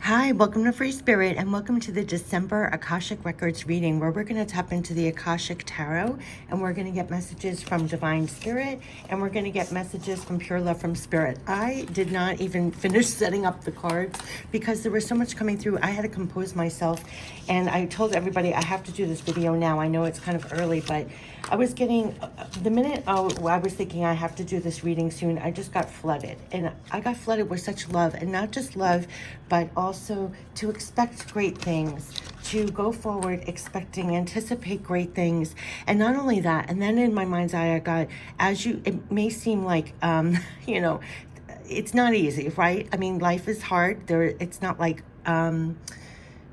Hi, welcome to Free Spirit and welcome to the December Akashic Records reading where we're going to tap into the Akashic Tarot and we're going to get messages from Divine Spirit and we're going to get messages from Pure Love from Spirit. I did not even finish setting up the cards because there was so much coming through. I had to compose myself and I told everybody I have to do this video now. I know it's kind of early, but I was getting, the minute I was thinking I have to do this reading soon, I just got flooded. And I got flooded with such love, and not just love, but also to expect great things, to go forward expecting, anticipate great things. And not only that, and then in my mind's eye, I got, it may seem like, you know, it's not easy, right? I mean, life is hard. It's not like,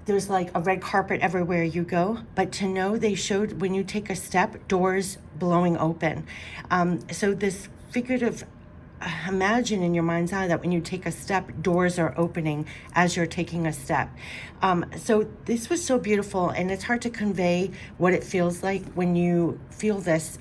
there's like a red carpet everywhere you go, but to know they showed when you take a step, doors blowing open. So this figurative, imagine in your mind's eye that when you take a step, doors are opening as you're taking a step. So this was so beautiful, and it's hard to convey what it feels like when you feel this.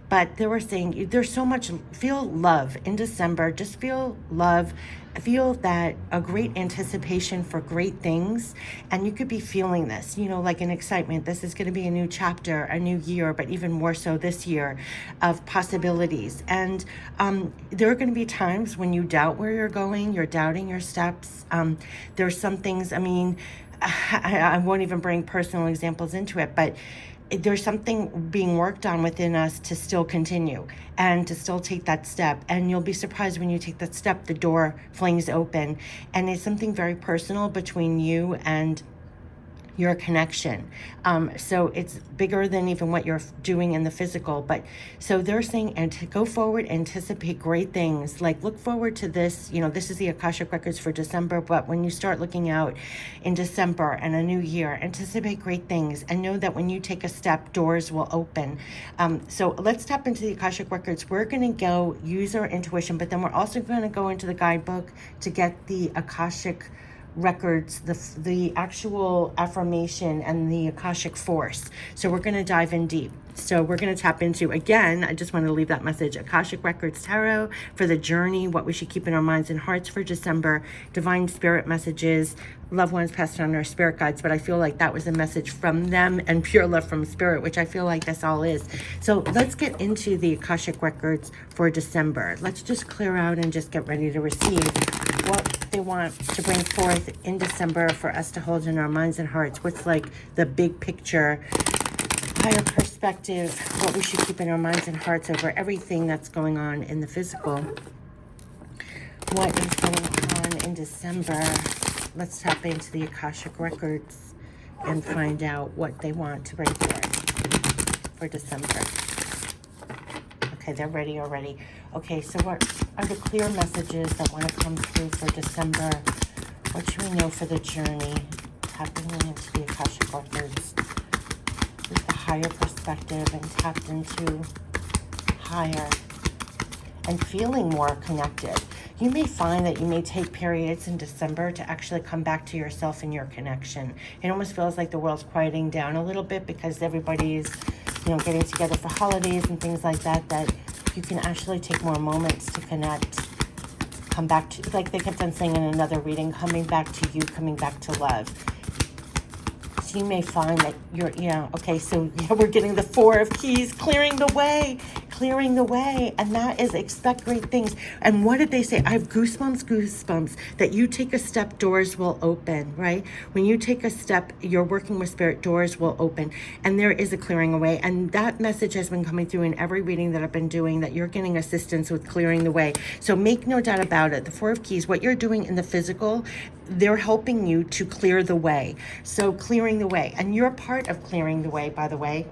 But they were saying there's so much, feel love in December, just feel love. Feel that a great anticipation for great things, and you could be feeling this, you know, like an excitement. This is going to be a new chapter, a new year, but even more so this year of possibilities. And there are going to be times when you doubt where you're going, you're doubting your steps. There's some things, I mean, I won't even bring personal examples into it, but there's something being worked on within us to still continue and to still take that step. And you'll be surprised when you take that step, the door flings open. And it's something very personal between you and your connection. So it's bigger than even what you're doing in the physical. But so they're saying, and to go forward, anticipate great things. Like look forward to this, you know, this is the Akashic Records for December, but when you start looking out in December and a new year, anticipate great things and know that when you take a step, doors will open. So let's tap into the Akashic Records. We're going to go use our intuition, but then we're also going to go into the guidebook to get the Akashic Records, the actual affirmation and the Akashic Force. So we're going to dive in deep. So we're going to tap into, again, I just want to leave that message, Akashic Records Tarot for the journey, what we should keep in our minds and hearts for December, Divine Spirit messages, loved ones passed on our spirit guides, but I feel like that was a message from them, and Pure Love from Spirit, which I feel like this all is. So let's get into the Akashic Records for December. Let's just clear out and just get ready to receive what they want to bring forth in December for us to hold in our minds and hearts. What's like the big picture, higher perspective, what we should keep in our minds and hearts over everything that's going on in the physical. What is going on in December? Let's tap into the Akashic Records and find out what they want to bring forth for December. Okay, they're ready already. Okay, so what are the clear messages that want to come through for December? What should we know for the journey? Tapping into the Akashic Records with the higher perspective and tapped into higher and feeling more connected. You may find that you may take periods in December to actually come back to yourself and your connection. It almost feels like the world's quieting down a little bit because everybody's, you know, getting together for holidays and things like that, that you can actually take more moments to connect, come back to, like they kept on saying in another reading, coming back to you, coming back to love. So you may find that you're, yeah, okay, so yeah, we're getting the Four of Keys, clearing the way, and that is expect great things. And what did they say? I have goosebumps, that you take a step, doors will open, right? When you take a step, you're working with spirit, doors will open, and there is a clearing away. And that message has been coming through in every reading that I've been doing, that you're getting assistance with clearing the way. So make no doubt about it. The Four of Keys, what you're doing in the physical, they're helping you to clear the way. So clearing the way, and you're part of clearing the way, by the way.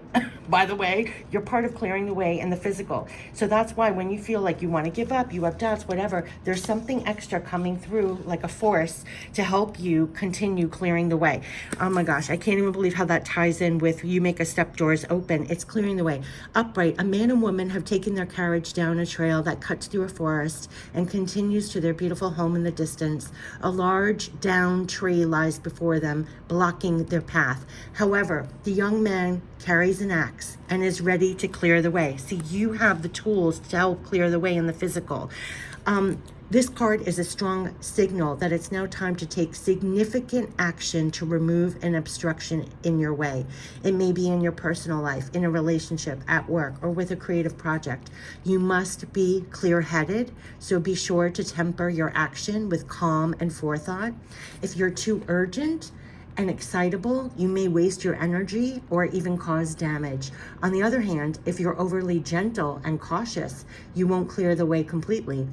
By the way, you're part of clearing the way in the physical. So that's why when you feel like you want to give up, you have doubts, whatever, there's something extra coming through like a force to help you continue clearing the way. Oh my gosh, I can't even believe how that ties in with you make a step, doors open. It's clearing the way. Upright, a man and woman have taken their carriage down a trail that cuts through a forest and continues to their beautiful home in the distance. A large down tree lies before them, blocking their path. However, the young man carries an axe and is ready to clear the way. See, you have the tools to help clear the way in the physical. This card is a strong signal that it's now time to take significant action to remove an obstruction in your way. It may be in your personal life, in a relationship, at work, or with a creative project. You must be clear-headed, so be sure to temper your action with calm and forethought. If you're too urgent and excitable, you may waste your energy or even cause damage. On the other hand, if you're overly gentle and cautious, you won't clear the way completely.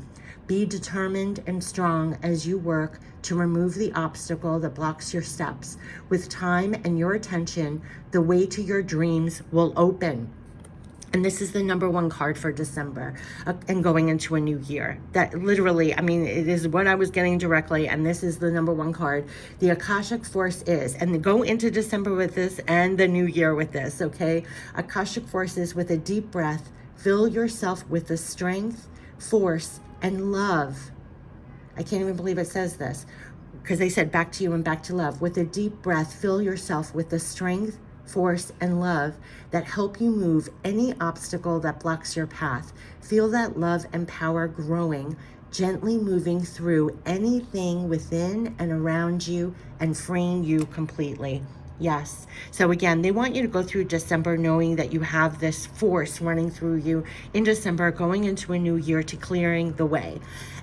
Be determined and strong as you work to remove the obstacle that blocks your steps. With time and your attention, the way to your dreams will open. And this is the number one card for December and going into a new year. That literally, I mean, it is what I was getting directly, and this is the number one card. The Akashic Force is, and go into December with this and the new year with this, okay? Akashic Force is, with a deep breath, fill yourself with the strength, force, and love. I can't even believe it says this, because they said back to you and back to love. With a deep breath, fill yourself with the strength, force, and love that help you move any obstacle that blocks your path. Feel that love and power growing, gently moving through anything within and around you and freeing you completely. Yes. So again, they want you to go through December knowing that you have this force running through you in December, going into a new year, to clearing the way.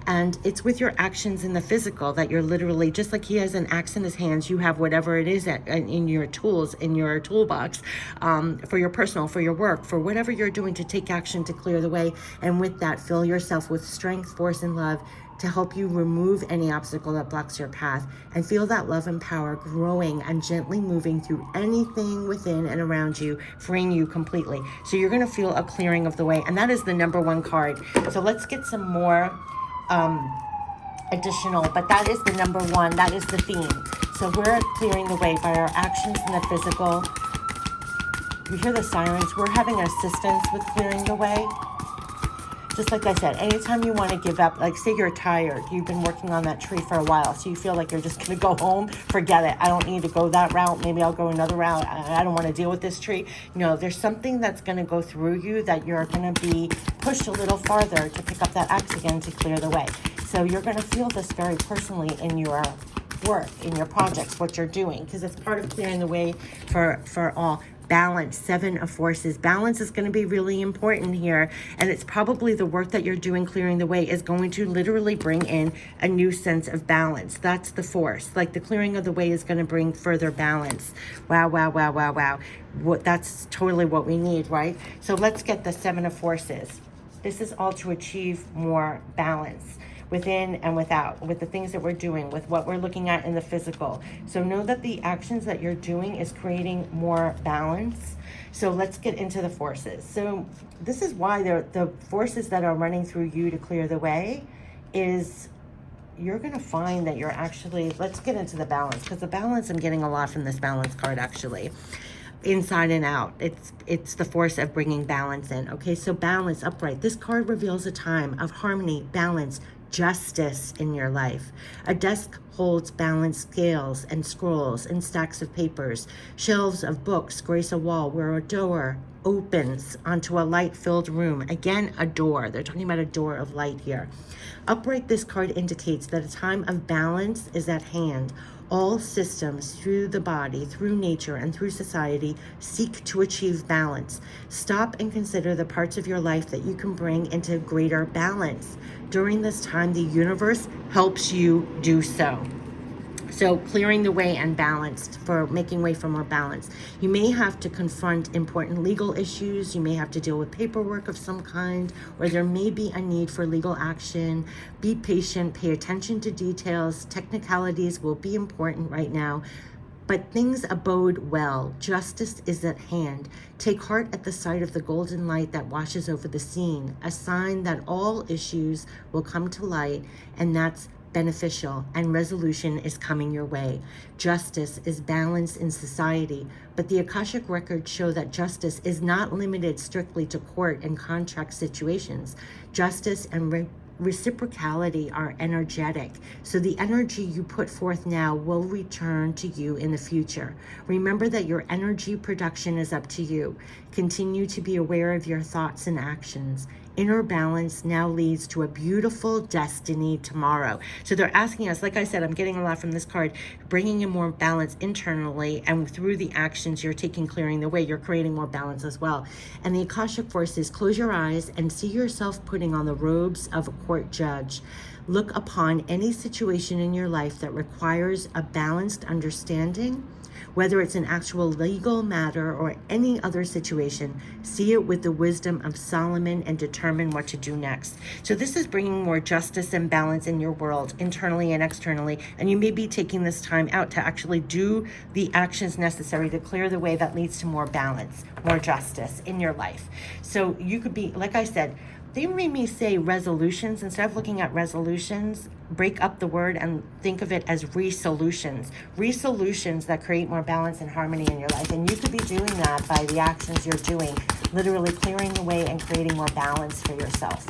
And it's with your actions in the physical that you're literally, just like he has an axe in his hands, you have whatever it is in your tools, in your toolbox, for your personal, for your work, for whatever you're doing to take action to clear the way. And with that, fill yourself with strength, force, and love to help you remove any obstacle that blocks your path, and feel that love and power growing and gently moving through anything within and around you, freeing you completely. So you're going to feel a clearing of the way, and that is the number one card. So let's get some more additional, but that is the number one. That is the theme. So we're clearing the way by our actions in the physical. You hear the sirens. We're having assistance with clearing the way. Just like I said, anytime you want to give up, like say you're tired, you've been working on that tree for a while, so you feel like you're just going to go home, forget it. I don't need to go that route. Maybe I'll go another route. I don't want to deal with this tree. You know, there's something that's going to go through you that you're going to be pushed a little farther to pick up that axe again to clear the way. So you're going to feel this very personally in your work, in your projects, what you're doing, because it's part of clearing the way for all. Balance, 7 of Forces. Balance is going to be really important here, and it's probably the work that you're doing clearing the way is going to literally bring in a new sense of balance. That's the force. Like the clearing of the way is going to bring further balance. Wow, wow, wow, wow, wow. That's totally what we need, right? So let's get the 7 of Forces. This is all to achieve more balance within and without, with the things that we're doing, with what we're looking at in the physical. So know that the actions that you're doing is creating more balance. So let's get into the forces. So this is why the forces that are running through you to clear the way is you're going to find that you're actually, let's get into the balance, because the balance, I'm getting a lot from this balance card actually. Inside and out, it's the force of bringing balance in. Okay, so balance, upright. This card reveals a time of harmony, balance, justice in your life. A desk holds balanced scales and scrolls and stacks of papers. Shelves of books grace a wall where a door opens onto a light-filled room. Again, a door. They're talking about a door of light here. Upright, this card indicates that a time of balance is at hand. All systems through the body, through nature, and through society seek to achieve balance. Stop and consider the parts of your life that you can bring into greater balance. During this time, the universe helps you do so. So clearing the way and balanced, for making way for more balance. You may have to confront important legal issues. You may have to deal with paperwork of some kind, or there may be a need for legal action. Be patient, pay attention to details. Technicalities will be important right now, but things abode well. Justice is at hand. Take heart at the sight of the golden light that washes over the scene, a sign that all issues will come to light, and that's beneficial, and resolution is coming your way. Justice is balanced in society, but the Akashic records show that justice is not limited strictly to court and contract situations. Justice and reciprocality are energetic, so the energy you put forth now will return to you in the future. Remember that your energy production is up to you. Continue to be aware of your thoughts and actions. Inner balance now leads to a beautiful destiny tomorrow. So they're asking us, like I said, I'm getting a lot from this card, bringing in more balance internally, and through the actions you're taking, clearing the way, you're creating more balance as well. And the Akashic Force is, close your eyes and see yourself putting on the robes of a court judge. Look upon any situation in your life that requires a balanced understanding. Whether it's an actual legal matter or any other situation, see it with the wisdom of Solomon and determine what to do next. So this is bringing more justice and balance in your world, internally and externally. And you may be taking this time out to actually do the actions necessary to clear the way that leads to more balance, more justice in your life. So you could be, like I said, they made me say resolutions. Instead of looking at resolutions, break up the word and think of it as resolutions. Resolutions that create more balance and harmony in your life. And you could be doing that by the actions you're doing, literally clearing the way and creating more balance for yourself.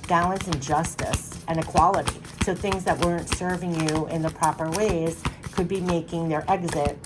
Balance and justice and equality. So things that weren't serving you in the proper ways could be making their exit.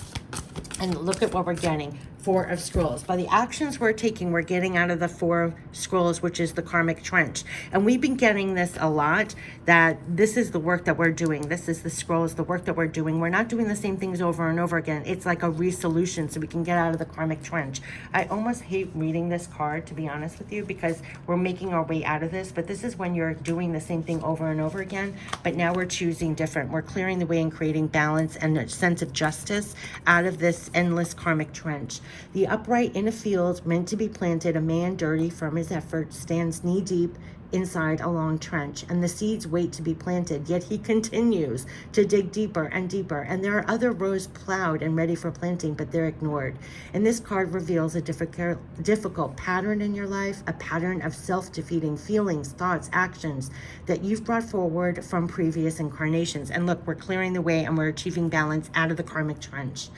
And look at what we're getting. Four of Scrolls. By the actions we're taking, we're getting out of the Four of Scrolls, which is the karmic trench. And we've been getting this a lot, that this is the work that we're doing. This is the scrolls, the work that we're doing. We're not doing the same things over and over again. It's like a resolution so we can get out of the karmic trench. I almost hate reading this card, to be honest with you, because we're making our way out of this. But this is when you're doing the same thing over and over again. But now we're choosing different. We're clearing the way and creating balance and a sense of justice out of this endless karmic trench. The upright in a field meant to be planted, a man dirty from his efforts stands knee-deep inside a long trench, and the seeds wait to be planted, yet he continues to dig deeper and deeper, and there are other rows plowed and ready for planting, but they're ignored. And this card reveals a difficult pattern in your life, a pattern of self-defeating feelings, thoughts, actions that you've brought forward from previous incarnations. And look, we're clearing the way and we're achieving balance out of the karmic trench.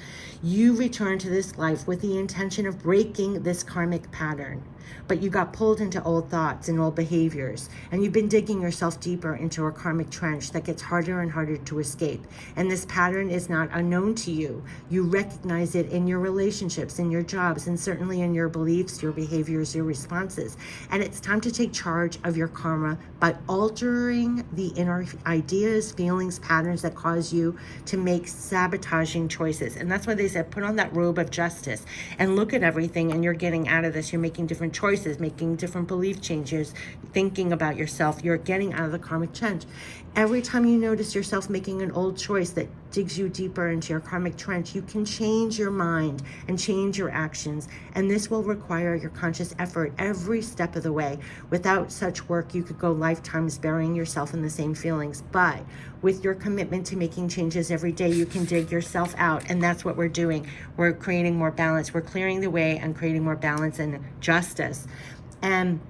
You return to this life with the intention of breaking this karmic pattern, but you got pulled into old thoughts and old behaviors, and you've been digging yourself deeper into a karmic trench that gets harder and harder to escape. And this pattern is not unknown to you. You recognize it in your relationships, in your jobs, and certainly in your beliefs, your behaviors, your responses. And it's time to take charge of your karma by altering the inner ideas, feelings, patterns that cause you to make sabotaging choices. And that's why they said, put on that robe of justice and look at everything, and you're getting out of this. You're making different choices, making different belief changes, thinking about yourself. You're getting out of the karmic trench. Every time you notice yourself making an old choice that digs you deeper into your karmic trench, you can change your mind and change your actions. And this will require your conscious effort every step of the way. Without such work, you could go lifetimes burying yourself in the same feelings. But with your commitment to making changes every day, you can dig yourself out. And that's what we're doing. We're creating more balance. We're clearing the way and creating more balance and justice. And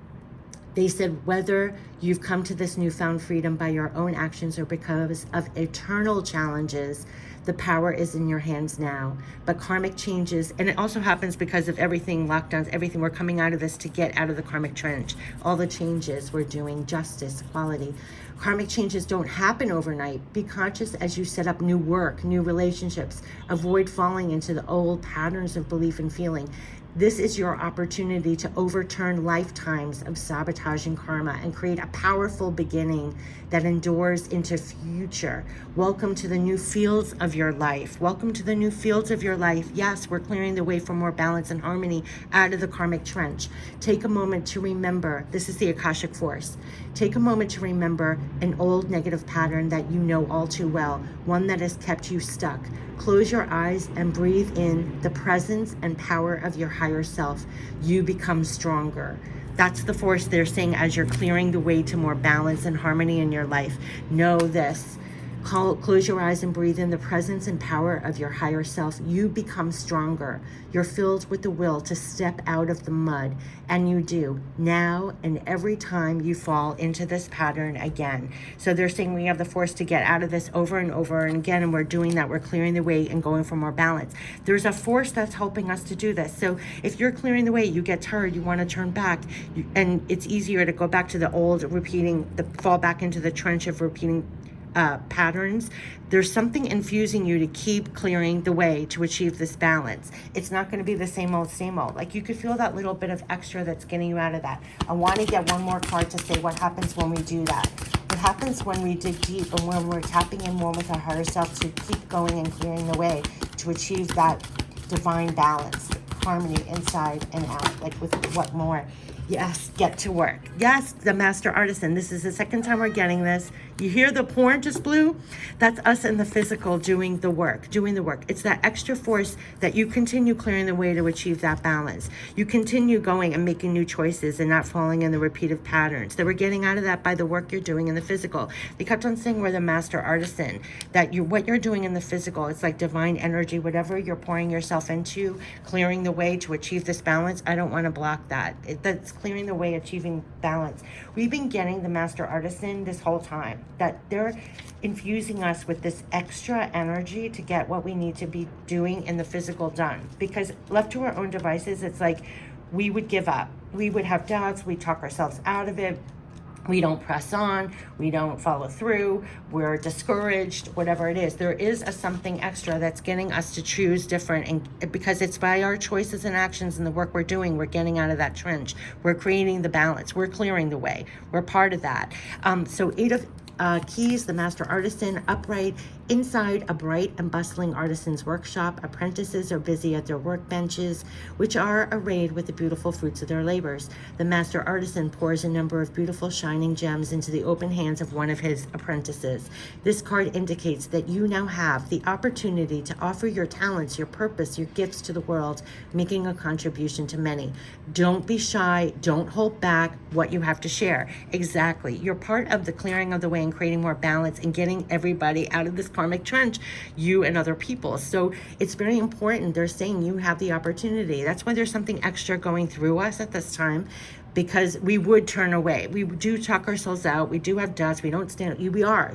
they said, whether you've come to this newfound freedom by your own actions or because of eternal challenges, the power is in your hands now. But karmic changes, and it also happens because of everything, lockdowns, everything. We're coming out of this to get out of the karmic trench. All the changes we're doing, justice, equality. Karmic changes don't happen overnight. Be conscious as you set up new work, new relationships. Avoid falling into the old patterns of belief and feeling. This is your opportunity to overturn lifetimes of sabotaging karma and create a powerful beginning that endures into future. Welcome to the new fields of your life. Welcome to the new fields of your life. Yes, we're clearing the way for more balance and harmony out of the karmic trench. Take a moment to remember, this is the Akashic Force. Take a moment to remember an old negative pattern that you know all too well, one that has kept you stuck. Close your eyes and breathe in the presence and power of your higher self. You become stronger. That's the force they're saying as you're clearing the way to more balance and harmony in your life. Know this. Close your eyes and breathe in the presence and power of your higher self. You become stronger. You're filled with the will to step out of the mud. And you do now and every time you fall into this pattern again. So they're saying we have the force to get out of this over and over and again. And we're doing that. We're clearing the way and going for more balance. There's a force that's helping us to do this. So if you're clearing the way, you get tired, you want to turn back, and it's easier to go back to the old, fall back into the trench of repeating patterns. There's something infusing you to keep clearing the way to achieve this balance. It's not going to be the same old, same old. Like, you could feel that little bit of extra that's getting you out of that. I want to get one more card to say what happens when we do that. What happens when we dig deep and when we're tapping in more with our higher self to keep going and clearing the way to achieve that divine balance, harmony inside and out. Like, with what more? Yes, get to work. Yes, the Master Artisan. This is the second time we're getting this. You hear the horn just blew? That's us in the physical doing the work, It's that extra force that you continue clearing the way to achieve that balance. You continue going and making new choices and not falling in the repeated patterns. That we're getting out of that by the work you're doing in the physical. They kept on saying we're the Master Artisan, that what you're doing in the physical, it's like divine energy, whatever you're pouring yourself into, clearing the way to achieve this balance. I don't want to block that. That's clearing the way, achieving balance. We've been getting the Master Artisan this whole time, that they're infusing us with this extra energy to get what we need to be doing in the physical done. Because left to our own devices, it's like we would give up. We would have doubts. We talk ourselves out of it. We don't press on, we don't follow through, we're discouraged, whatever it is. There is something extra that's getting us to choose different, and because it's by our choices and actions and the work we're doing, we're getting out of that trench. We're creating the balance, we're clearing the way, we're part of that. So 8 of keys, the Master Artisan, upright. Inside a bright and bustling artisan's workshop, apprentices are busy at their workbenches, which are arrayed with the beautiful fruits of their labors. The Master Artisan pours a number of beautiful shining gems into the open hands of one of his apprentices. This card indicates that you now have the opportunity to offer your talents, your purpose, your gifts to the world, making a contribution to many. Don't be shy. Don't hold back what you have to share. Exactly. You're part of the clearing of the way and creating more balance and getting everybody out of this karmic trench, you and other people. So it's very important. They're saying you have the opportunity. That's why there's something extra going through us at this time, because we would turn away. We do talk ourselves out. We do have doubts. We don't stand. We are,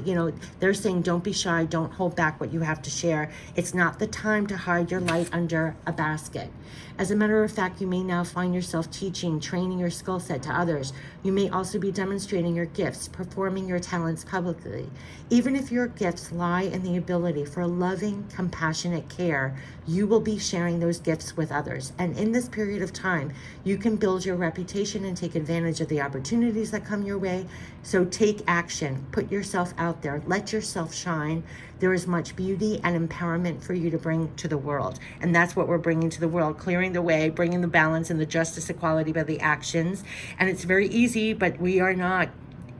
they're saying don't be shy. Don't hold back what you have to share. It's not the time to hide your light under a basket. As a matter of fact, you may now find yourself teaching, training your skill set to others. You may also be demonstrating your gifts, performing your talents publicly. Even if your gifts lie in the ability for loving, compassionate care, you will be sharing those gifts with others. And in this period of time, you can build your reputation and take advantage of the opportunities that come your way. So take action, put yourself out there, let yourself shine. There is much beauty and empowerment for you to bring to the world. And that's what we're bringing to the world, clearing the way, bringing the balance and the justice, equality by the actions. And it's very easy, but we are not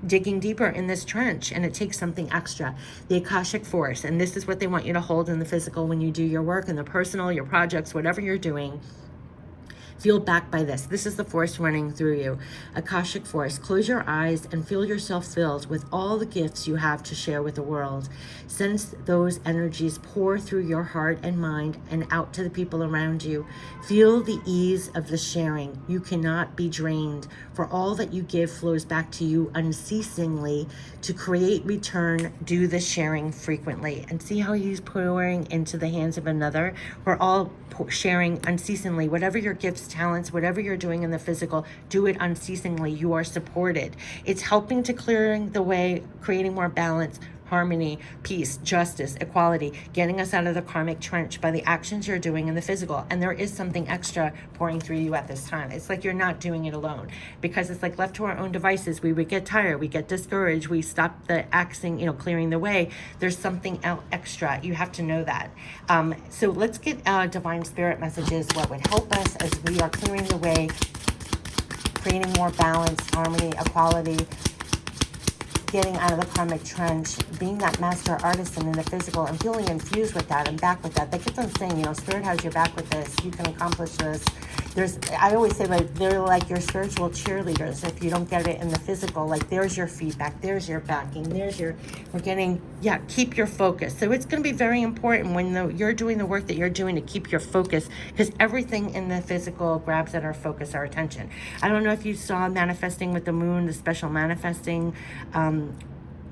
digging deeper in this trench, and it takes something extra. The Akashic Force, and this is what they want you to hold in the physical when you do your work, in the personal, your projects, whatever you're doing. Feel backed by this. This is the force running through you. Akashic Force. Close your eyes and feel yourself filled with all the gifts you have to share with the world. Sense those energies pour through your heart and mind and out to the people around you. Feel the ease of the sharing. You cannot be drained, for all that you give flows back to you unceasingly. To create return, do the sharing frequently. And see how he's pouring into the hands of another? We're all sharing unceasingly. Whatever your gifts, talents, whatever you're doing in the physical, do it unceasingly. You are supported. It's helping to clearing the way, creating more balance, harmony, peace, justice, equality, getting us out of the karmic trench by the actions you're doing in the physical. And there is something extra pouring through you at this time. It's like you're not doing it alone, because it's like left to our own devices, we would get tired, we get discouraged, we stop the axing, clearing the way. There's something extra. You have to know that. So let's get divine spirit messages, what would help us as we are clearing the way, creating more balance, harmony, equality, getting out of the karmic trench, being that master artisan in the physical and feeling infused with that and back with that. They keep on saying, Spirit has your back with this. You can accomplish this. I always say, they're like your spiritual cheerleaders. If you don't get it in the physical, there's your feedback, there's your backing, keep your focus. So it's going to be very important when you're doing the work that you're doing to keep your focus, because everything in the physical grabs at our focus, our attention. I don't know if you saw Manifesting with the Moon, the special manifesting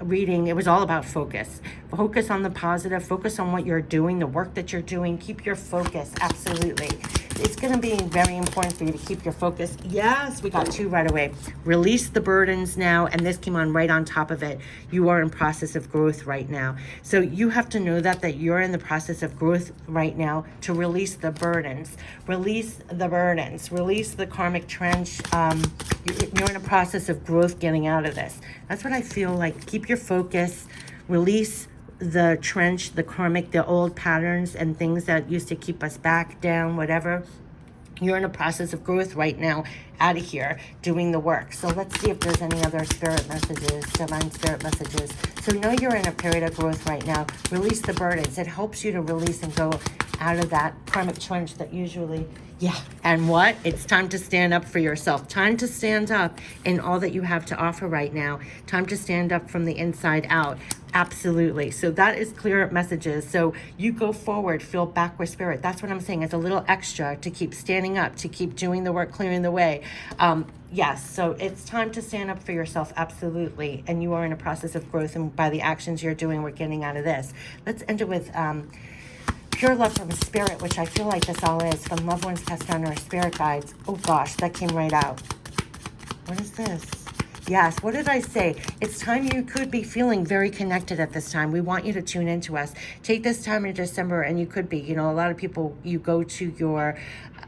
reading. It was all about focus. Focus on the positive, focus on what you're doing, the work that you're doing. Keep your focus, absolutely. it's going to be very important for you to keep your focus. Yes, we got 2 right away. Release the burdens now, and this came on right on top of it. You are in process of growth right now. So you have to know that you're in the process of growth right now to release the burdens. Release the burdens. Release the karmic trench. You're in a process of growth getting out of this. That's what I feel like. Keep your focus. Release the trench, the karmic, the old patterns and things that used to keep us back, down, whatever. You're in a process of growth right now, out of here, doing the work. So let's see if there's any other spirit messages, divine spirit messages. So know you're in a period of growth right now. Release the burdens. It helps you to release and go out of that karmic trench that usually, and what? It's time to stand up for yourself. Time to stand up in all that you have to offer right now. Time to stand up from the inside out. Absolutely. So that is clear messages. So you go forward, feel back with spirit. That's what I'm saying. It's a little extra to keep standing up, to keep doing the work, clearing the way. Yes, so it's time to stand up for yourself. Absolutely. And you are in a process of growth, and by the actions you're doing, we're getting out of this. Let's end it with pure love from spirit, which I feel like this all is, from loved ones passed down or spirit guides. Oh gosh, that came right out. What is this? Yes, what did I say? It's time. You could be feeling very connected at this time. We want you to tune into us. Take this time in December, and you could be, a lot of people, you go to your,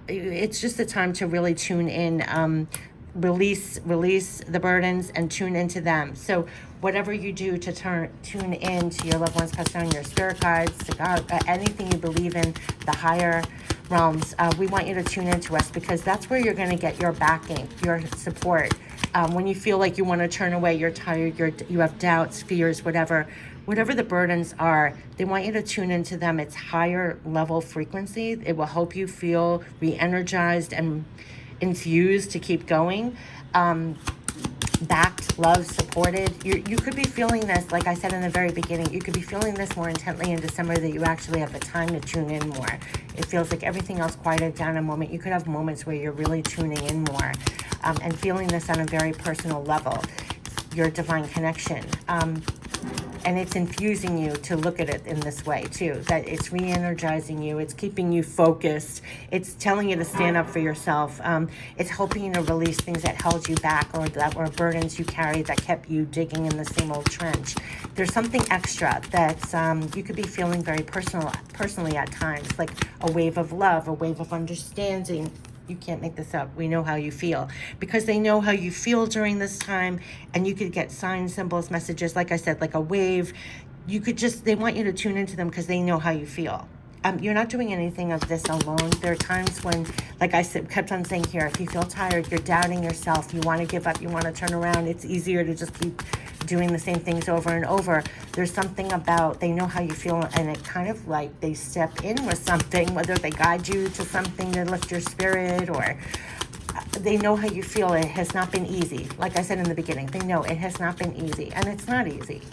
it's just a time to really tune in, release the burdens and tune into them. So whatever you do to tune in to your loved ones passed down, your spirit guides, to God, anything you believe in, the higher realms, we want you to tune into us, because that's where you're going to get your backing, your support. When you feel like you want to turn away, you're tired, you have doubts, fears, whatever the burdens are, they want you to tune into them. It's higher level frequency. It will help you feel re-energized and infused to keep going. Backed, loved, supported. You could be feeling this, like I said in the very beginning, you could be feeling this more intently in December, that you actually have the time to tune in more. It feels like everything else quieted down a moment. You could have moments where you're really tuning in more, and feeling this on a very personal level, your divine connection. And it's infusing you to look at it in this way too, that it's re-energizing you, it's keeping you focused, it's telling you to stand up for yourself, it's helping you to release things that held you back, or that were burdens you carried that kept you digging in the same old trench. There's something extra that's you could be feeling very personally at times, like a wave of love, a wave of understanding. You can't make this up. We know how you feel, because they know how you feel during this time, and you could get signs, symbols, messages, like I said, like a wave. They want you to tune into them because they know how you feel. You're not doing anything of this alone. There are times when, like I said, kept on saying here, if you feel tired, you're doubting yourself, you want to give up, you want to turn around, it's easier to just keep doing the same things over and over. There's something about, they know how you feel, and it kind of like they step in with something, whether they guide you to something to lift your spirit, or they know how you feel. It has not been easy. Like I said in the beginning, they know it has not been easy, and it's not easy.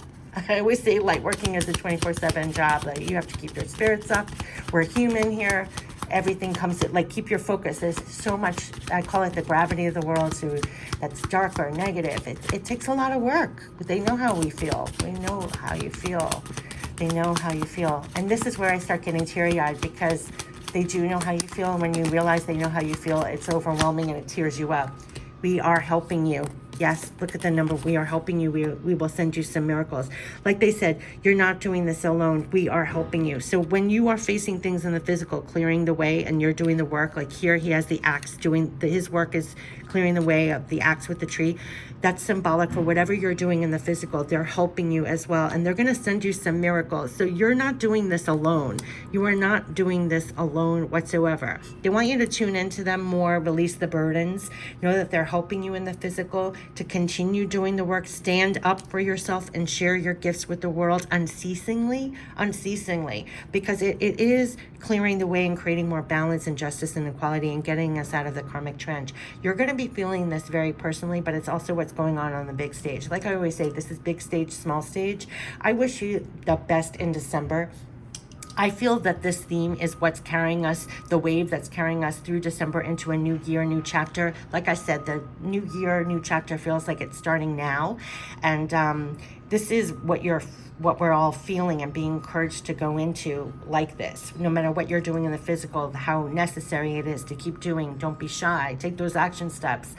I always say, like, working as a 24/7 job, like, you have to keep your spirits up. We're human here. Everything comes to, like, keep your focus. There's so much, I call it the gravity of the world, that's dark or negative. It takes a lot of work. They know how we feel. We know how you feel. They know how you feel. And this is where I start getting teary-eyed, because they do know how you feel. And when you realize they know how you feel, it's overwhelming and it tears you up. We are helping you. Yes, look at the number. We are helping you. We will send you some miracles. Like they said, you're not doing this alone. We are helping you. So when you are facing things in the physical, clearing the way, and you're doing the work, like here he has the axe his work is clearing the way of the axe with the tree. That's symbolic for whatever you're doing in the physical. They're helping you as well, and they're going to send you some miracles. So you're not doing this alone. You are not doing this alone whatsoever. They want you to tune into them more, release the burdens, know that they're helping you in the physical to continue doing the work. Stand up for yourself and share your gifts with the world unceasingly, because it is clearing the way and creating more balance and justice and equality and getting us out of the karmic trench. You're going to be feeling this very personally, but it's also what's going on the big stage. Like I always say, this is big stage, small stage. I wish you the best in December. I feel that this theme is what's carrying us, the wave that's carrying us through December into a new year, new chapter. Like I said, the new year, new chapter feels like it's starting now. And this is what we're all feeling and being encouraged to go into like this. No matter what you're doing in the physical, how necessary it is to keep doing. Don't be shy. Take those action steps.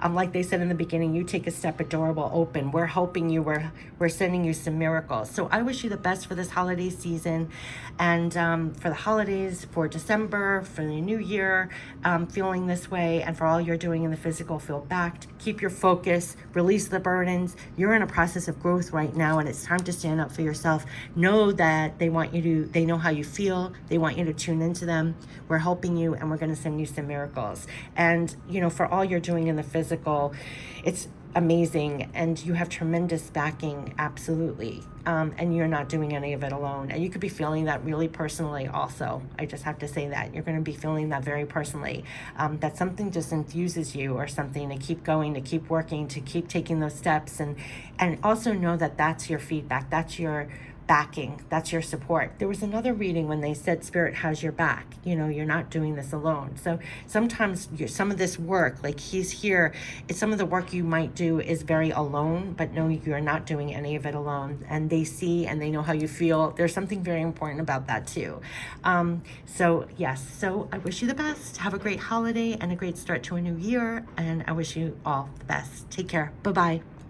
Like they said in the beginning, you take a step, a door will open. We're helping you. We're sending you some miracles. So I wish you the best for this holiday season, and for the holidays, for December, for the new year, feeling this way, and for all you're doing in the physical, feel backed. Keep your focus. Release the burdens. You're in a process of growth right now, and it's time to stand up for yourself. Know that they know how you feel. They want you to tune into them. We're helping you, and we're going to send you some miracles. And, for all you're doing in the physical, it's amazing, and you have tremendous backing, absolutely. And you're not doing any of it alone. And you could be feeling that really personally also. I just have to say that. You're going to be feeling that very personally. That something just infuses you or something to keep going, to keep working, to keep taking those steps. And also know that that's your feedback. That's your backing. That's your support. There was another reading when they said Spirit has your back. You're not doing this alone. So sometimes some of this work, like he's here, some of the work you might do is very alone, but no, you're not doing any of it alone. And they see and they know how you feel. There's something very important about that too. So I wish you the best. Have a great holiday and a great start to a new year. And I wish you all the best. Take care. Bye-bye.